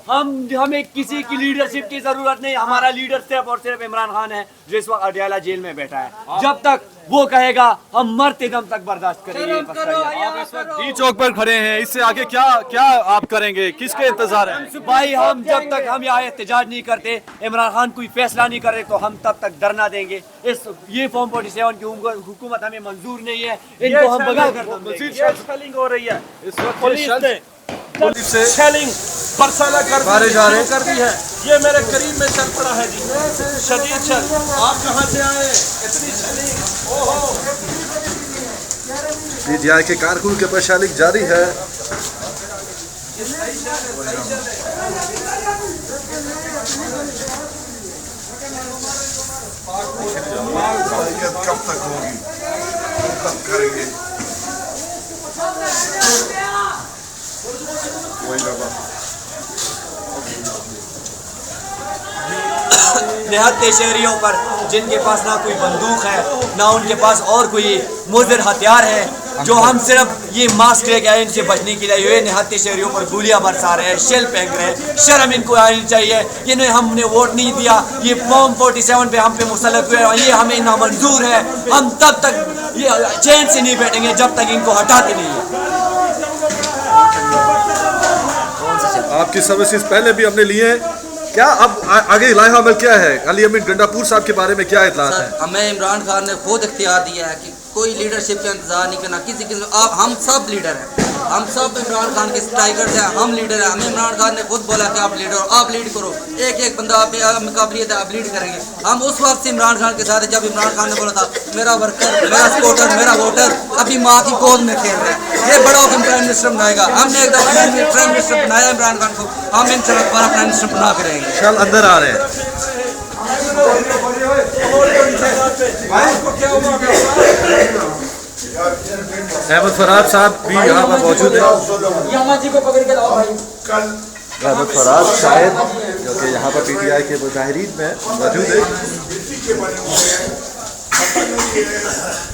हमें किसी की लीडरशिप की जरूरत नहीं। हमारा लीडर सिर्फ और सिर्फ इमरान खान है जो इस वक्त अडयाला जेल में बैठा है। जब तक वो कहेगा हम मरते दम तक बर्दाश्त करेंगे। आप इस वक्त डी चौक पर खड़े हैं, इससे आगे क्या क्या आप करेंगे, किसके इंतजार है? भाई हम जब तक हम यहाँ एहतजाज नहीं करते, इमरान खान कोई फैसला नहीं करे तो हम तब तक धरना देंगे। ये फॉर्म 47 की हुकूमत हमें मंजूर नहीं है, इनको हम भगा कर हो रही है इस वक्त पुलिस से शेलिंग बरसाना कर दी है। ये मेरे करीब में चल पड़ा है जी, शदीद चल। आप कहाँ से आए? इतनी शेलिंग, ओहो। पीटीआई के कारकुन के पर शेलिंग जारी है। कब तक होगी, कब करेंगे? निहत्ते शहरियों पर जिनके पास ना कोई बंदूक है ना उनके पास और कोई मुज़र हथियार है, जो हम सिर्फ ये मास्क लेके आए इनसे बचने के लिए, ये निहत्ते शहरियों पर गोलियां बरसा रहे हैं, शेल फेंक रहे हैं। शर्म इनको आनी चाहिए। इन्हें हमने वोट नहीं दिया, ये फॉर्म 47 पे हम पे मुसल्लत हुए, ये हमें नामंजूर है। हम तब तक ये चैन से नहीं बैठेंगे जब तक इनको हटाते नहीं है। आपकी सर्विसेज पहले भी हमने लिए, क्या अब आगे लाया अमल क्या है? अली अमीन गंडापुर साहब के बारे में क्या इत्तलात है? हमें इमरान खान ने खुद इख्तियार दिया है कि कोई लीडरशिप का इंतजार नहीं करना किसी किस्म। हम सब लीडर हैं, हम सब इमरान खान के स्ट्राइकर्स हैं, हम लीडर हैं। हमें इमरान खान ने खुद बोला कि आप लीडर हो, आप लीड करो। एक एक बंदा आप मुकाबलियत है, आप लीड करेंगे। हम उस वक्त से इमरान खान के साथ है जब इमरान खान ने बोला था मेरा वर्कर, मेरा सपोर्टर, मेरा वोटर अभी माँ की गोद में खेल रहे हैं। ये बड़ा होकर प्राइम मिनिस्टर बनाएगा। हमने एक दफा प्राइम मिनिस्टर बनाया इमरान खान को, हम इन दोबारा प्राइम मिनिस्टर बना के रहेंगे। चल अंदर आ रहे हैं। अहमद फराज साहब भी यहाँ पर मौजूद है। अहमद फराज शायद जो कि यहाँ पर पीटीआई के मुजाहिरीन में मौजूद है।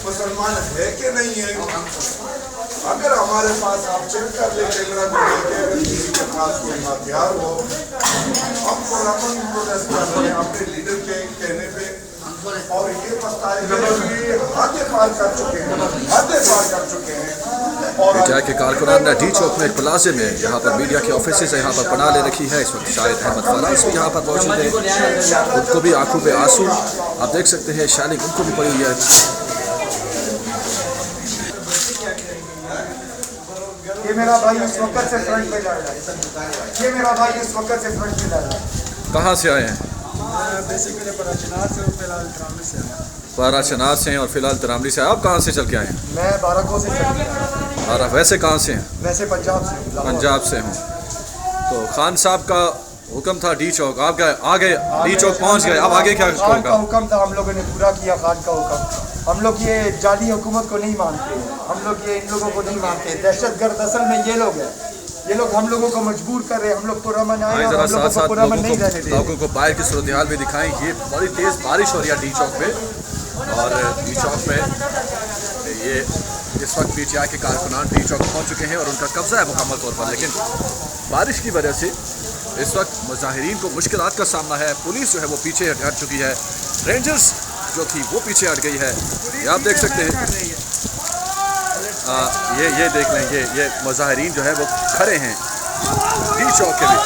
मुसलमान है कि नहीं है? अगर हमारे पास आप चेक कर ले कैमरा में देखे, अगर किसी के पास कोई हथियार हो, हम पुरअमन प्रोटेस्ट कर रहे हैं अपने लीडर के कहने पे, और ये पछताए हद पार कर चुके हैं, हद पार कर चुके हैं। पीटीआई के कारकुनान ने डी चौक में एक प्लाजे में जहाँ पर मीडिया की ऑफिस यहाँ पर पनाह ले रखी है। इस वक्त शायद अहमद फराज भी यहाँ पर मौजूद है, उनको भी आंखों पे आंसू आप देख सकते हैं, शायद उनको भी पड़ी हुई है। ये मेरा भाई इस वक्त से फ्रंट पे जा रहा है। ये मेरा भाई इस वक्त से फ्रंट पे जा रहा है। कहाँ से आए हैं? बेसिकली पराचनार से और फिलहाल तरामली से आया। पराचनार से हैं और फिलहाल तरामली से। आप कहाँ से चल के आए हैं? मैं बाराको से चल के आया। और वैसे कहाँ से हैं? वैसे पंजाब से। पंजाब से हूँ। तो खान साहब का हुक्म था डी चौक, आप गए, आ गए डी चौक पहुँच गए, अब आगे क्या? खान का हुक्म था, हम लोगों ने पूरा किया खान का हुक्म। हम लोग ये जाली हुकूमत को नहीं मानते, हम लोग ये इन लोगों को नहीं मानते। दहशतगर्द असल में ये लोग हैं, ये लोग हम लोगों को मजबूर कर रहे हैं। हम लोग पुरअमन आए और हम लोगों को पुरअमन नहीं रहने देंगे। लोगों को बाहर की सूरत हाल भी दिखाएं। ये बड़ी तेज़ बारिश हो रही है डी चौक पे, और डी चौक पे ये इस वक्त पीटीआई के कारकुनान डी चौक पहुँच चुके हैं और उनका कब्जा है मुकम्मल तौर पर, लेकिन बारिश की वजह से इस वक्त मुजाहिरीन को मुश्किलात का सामना है। पुलिस जो है वो पीछे हट चुकी है, रेंजर्स जो थी वो पीछे हट गई है। ये आप देख सकते हैं, ये देख लें, ये मुजाहिरीन जो है वो खड़े हैं डी चौक के लिए,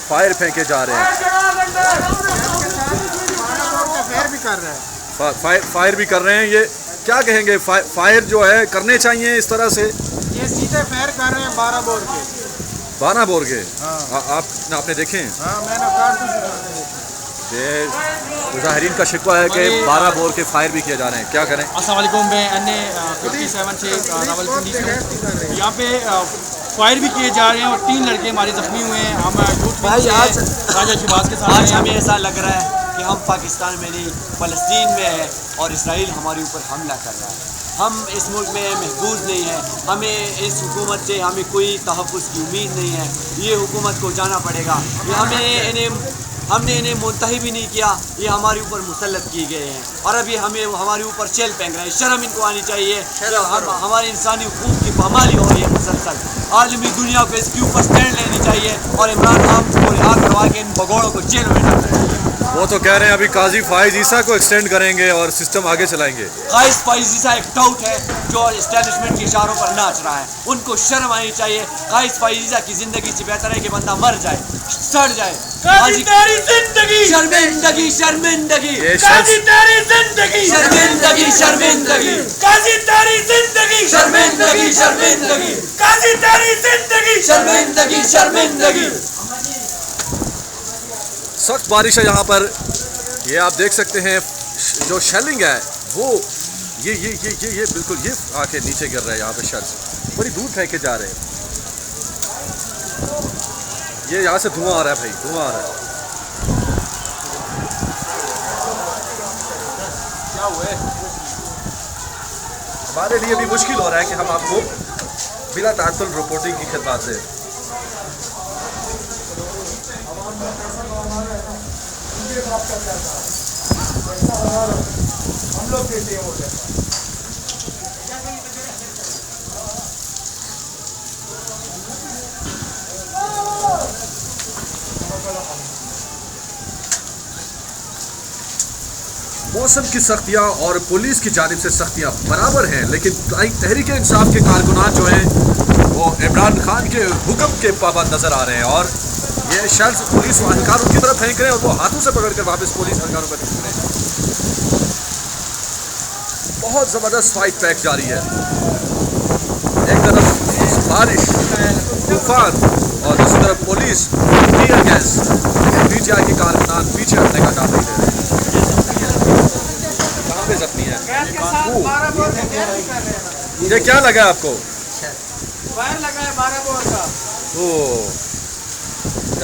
फायर फेंके जा रहे हैं, फायर भी कर रहे हैं। ये क्या कहेंगे, फायर जो है करने चाहिए इस तरह से? ये सीधे फायर कर रहे हैं 12 बोर के। 12 बोर के? आपने देखे? हाँ, मैंने मुजाहिरीन का शिकवा है कि 12 बोर के फायर भी किए जा रहे हैं, क्या करें? अस्सलाम वालेकुम, मैं अन्य 57 से रावलपिंडी से हूँ। यहाँ पे फायर भी किए जा रहे हैं और 3 लड़के हमारे जख्मी हुए हैं। हम भाई आज राजा शहबाज के साथ आज हमें ऐसा लग रहा है कि हम पाकिस्तान में नहीं फ़लस्तीन में है और इसराइल हमारे ऊपर हमला कर रहा है। हम इस मुल्क में महफूज नहीं है, हमें इस हुकूमत से हमें कोई तहफ़्फ़ुज़ की उम्मीद नहीं है। ये हुकूमत को जाना पड़ेगा। हमने इन्हें मुंतही भी नहीं किया, ये हमारे ऊपर मुसल्लत किए गए हैं और अभी हमारे ऊपर चेल फेंक रहे हैं। शर्म इनको आनी चाहिए। हमारे इंसानी हुकूक की पामाली हो रही है मुसलसल। मुसलसल। आलमी दुनिया को इसके ऊपर स्टैंड लेनी चाहिए और इमरान खान को रिहा करवा के इन भगोड़ों को जेल में डालना चाहिए। वो तो कह रहे हैं अभी काजी फाइज ईसा को एक्सटेंड करेंगे और सिस्टम आगे चलाएंगे। काइस फाइज ईसा एक टाउट है जो इस्टेब्लिशमेंट के इशारों पर नाच रहा है, उनको शर्म आनी चाहिए। काइस फाइज ईसा की जिंदगी से बेहतर है कि बंदा मर जाए, सड़ जाए। काजी तेरी जिंदगी शर्मिंदगी शर्मिंदगी काजी तेरी जिंदगी शर्मिंदगी शर्मिंदगी काजी तेरी जिंदगी शर्मिंदगी शर्मिंदगी काजी तेरी जिंदगी शर्मिंदगी शर्मिंदगी। सख्त बारिश है यहाँ पर, ये आप देख सकते हैं। जो शेलिंग है वो ये बिल्कुल ये आके नीचे गिर रहा है। यहाँ पे शेल्स बड़ी दूर फेंके जा रहे हैं। ये यहाँ से धुआं आ रहा है भाई, धुआं आ रहा है। क्या हुआ है? हमारे लिए भी मुश्किल हो रहा है कि हम आपको बिला तातुल रिपोर्टिंग की खिदमत दें। हम लोग देते हैं वो जैसा। मौसम की सख्तियाँ और पुलिस की जानिब से सख्तियाँ बराबर हैं, लेकिन तहरीक इंसाफ के कारकुनान जो हैं वो इमरान खान के हुक्म के पाबंद नजर आ रहे हैं और ये शेल्स पुलिस एहलकारों की तरफ फेंक रहे हैं और वो हाथों से पकड़ कर वापस पुलिस एहलकारों पर फेंक रहे हैं। बहुत ज़बरदस्त फाइट पैक जारी है। एक तरफ बारिश, तूफान और दूसरी तरफ पुलिस, टीयर गैस। पीटीआई के कारकुनान पीछे हटने का काम नहीं दे रहे। कहाँ पे जख्मी है? ये क्या लगा है आपको? फायर लगा है 12 बोर का। ओ,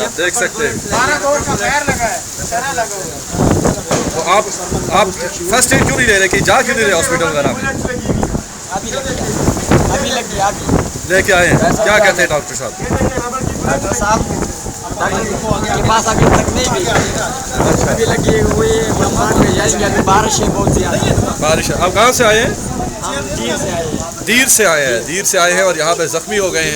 आप देख सकते हैं 12 बोर का फायर लगा है, दशहरा लगा हुआ है। तो आप फर्स्ट एड क्यों नहीं ले रहे, कि जा क्यों नहीं रहे हॉस्पिटल वगैरह में? अभी लगी अभी लेके आए हैं, क्या कहते हैं डॉक्टर साहब? डॉक्टर साहब के पास अभी तक नहीं गई, अभी लगी हुई है। बारिश है बहुत ज़्यादा। बारिश। आप कहाँ से आए हैं? हम दीर से आए हैं। दीर से आए हैं, दीर से आए हैं और यहाँ पे जख्मी हो गए हैं।